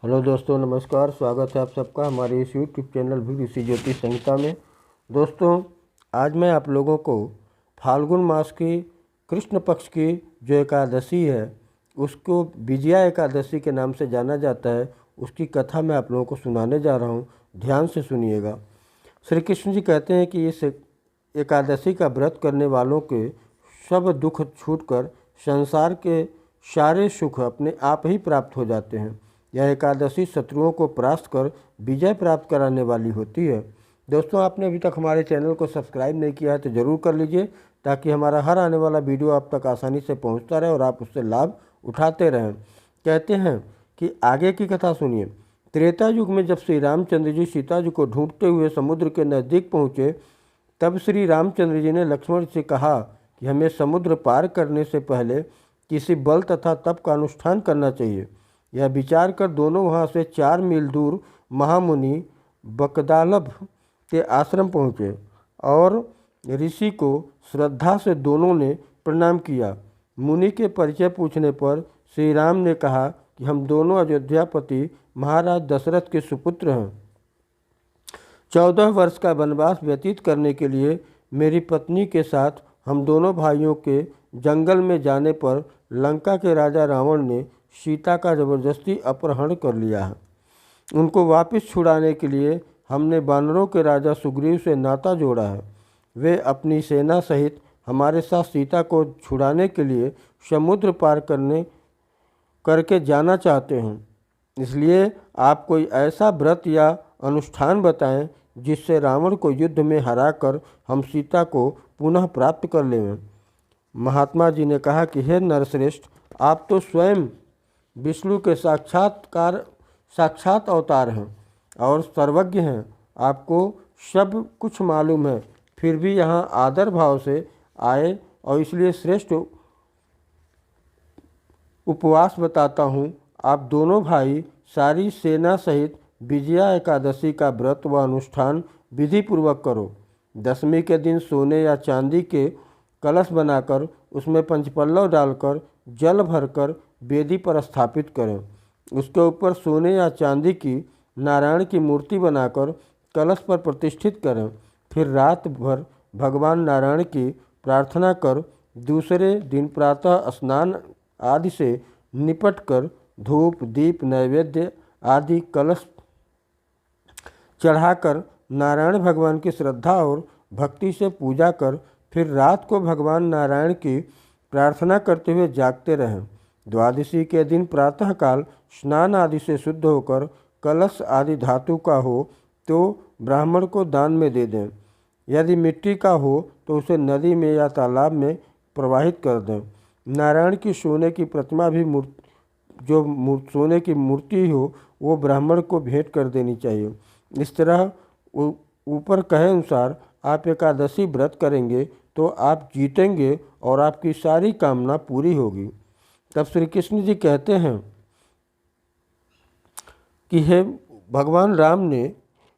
Hello दोस्तों, नमस्कार। स्वागत है आप सबका हमारे इस यूट्यूब चैनल भी ऋषि ज्योतिष संहिता में। दोस्तों, आज मैं आप लोगों को फाल्गुन मास की कृष्ण पक्ष की जो एकादशी है उसको विजया एकादशी के नाम से जाना जाता है, उसकी कथा मैं आप लोगों को सुनाने जा रहा हूँ। ध्यान से सुनिएगा। श्री कृष्ण जी कहते हैं कि इस एकादशी का व्रत करने वालों के सब दुख छूटकर संसार के सारे सुख अपने आप ही प्राप्त हो जाते हैं। यह एकादशी शत्रुओं को परास्त कर विजय प्राप्त कराने वाली होती है। दोस्तों, आपने अभी तक हमारे चैनल को सब्सक्राइब नहीं किया है तो ज़रूर कर लीजिए, ताकि हमारा हर आने वाला वीडियो आप तक आसानी से पहुंचता रहे और आप उससे लाभ उठाते रहें। कहते हैं कि आगे की कथा सुनिए। त्रेता युग में जब श्री रामचंद्र जी सीता जी को ढूंढते हुए समुद्र के नज़दीक पहुँचे, तब श्री रामचंद्र जी ने लक्ष्मण से कहा कि हमें समुद्र पार करने से पहले किसी बल तथा तप का अनुष्ठान करना चाहिए। यह विचार कर दोनों वहाँ से 4 मील दूर महामुनि बकदालभ के आश्रम पहुँचे और ऋषि को श्रद्धा से दोनों ने प्रणाम किया। मुनि के परिचय पूछने पर श्री राम ने कहा कि हम दोनों अयोध्यापति महाराज दशरथ के सुपुत्र हैं। 14 वर्ष का वनवास व्यतीत करने के लिए मेरी पत्नी के साथ हम दोनों भाइयों के जंगल में जाने पर लंका के राजा रावण ने सीता का जबरदस्ती अपहरण कर लिया है। उनको वापस छुड़ाने के लिए हमने वानरों के राजा सुग्रीव से नाता जोड़ा है। वे अपनी सेना सहित हमारे साथ सीता को छुड़ाने के लिए समुद्र पार करके जाना चाहते हैं। इसलिए आप कोई ऐसा व्रत या अनुष्ठान बताएं जिससे रावण को युद्ध में हराकर हम सीता को पुनः प्राप्त कर लें। महात्मा जी ने कहा कि हे नरश्रेष्ठ, आप तो स्वयं विष्णु के साक्षात अवतार हैं और सर्वज्ञ हैं। आपको सब कुछ मालूम है, फिर भी यहाँ आदर भाव से आए और इसलिए श्रेष्ठ उपवास बताता हूँ। आप दोनों भाई सारी सेना सहित विजया एकादशी का व्रत व अनुष्ठान विधि पूर्वक करो। दशमी के दिन सोने या चांदी के कलश बनाकर उसमें पंचपल्लव डालकर जल भरकर वेदी पर स्थापित करें। उसके ऊपर सोने या चांदी की नारायण की मूर्ति बनाकर कलश पर प्रतिष्ठित करें। फिर रात भर भगवान नारायण की प्रार्थना कर दूसरे दिन प्रातः स्नान आदि से निपट कर धूप दीप नैवेद्य आदि कलश चढ़ाकर नारायण भगवान की श्रद्धा और भक्ति से पूजा कर फिर रात को भगवान नारायण की प्रार्थना करते हुए जागते रहें। द्वादशी के दिन प्रातःकाल स्नान आदि से शुद्ध होकर कलश आदि धातु का हो तो ब्राह्मण को दान में दे दें। यदि मिट्टी का हो तो उसे नदी में या तालाब में प्रवाहित कर दें। नारायण की सोने की प्रतिमा भी सोने की मूर्ति हो वो ब्राह्मण को भेंट कर देनी चाहिए। इस तरह ऊपर कहे अनुसार आप एकादशी व्रत करेंगे तो आप जीतेंगे और आपकी सारी कामना पूरी होगी। तब श्री कृष्ण जी कहते हैं कि हे भगवान राम ने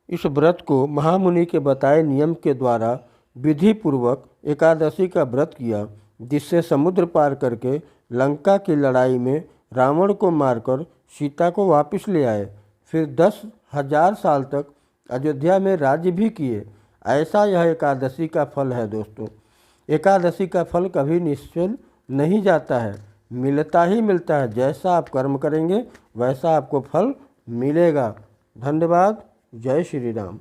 इस व्रत को महामुनि के बताए नियम के द्वारा विधि पूर्वक एकादशी का व्रत किया, जिससे समुद्र पार करके लंका की लड़ाई में रावण को मारकर सीता को वापस ले आए। फिर 10,000 साल तक अयोध्या में राज्य भी किए। ऐसा यह एकादशी का फल है। दोस्तों, एकादशी का फल कभी निश्चल नहीं जाता है, मिलता ही मिलता है। जैसा आप कर्म करेंगे वैसा आपको फल मिलेगा। धन्यवाद। जय श्री राम।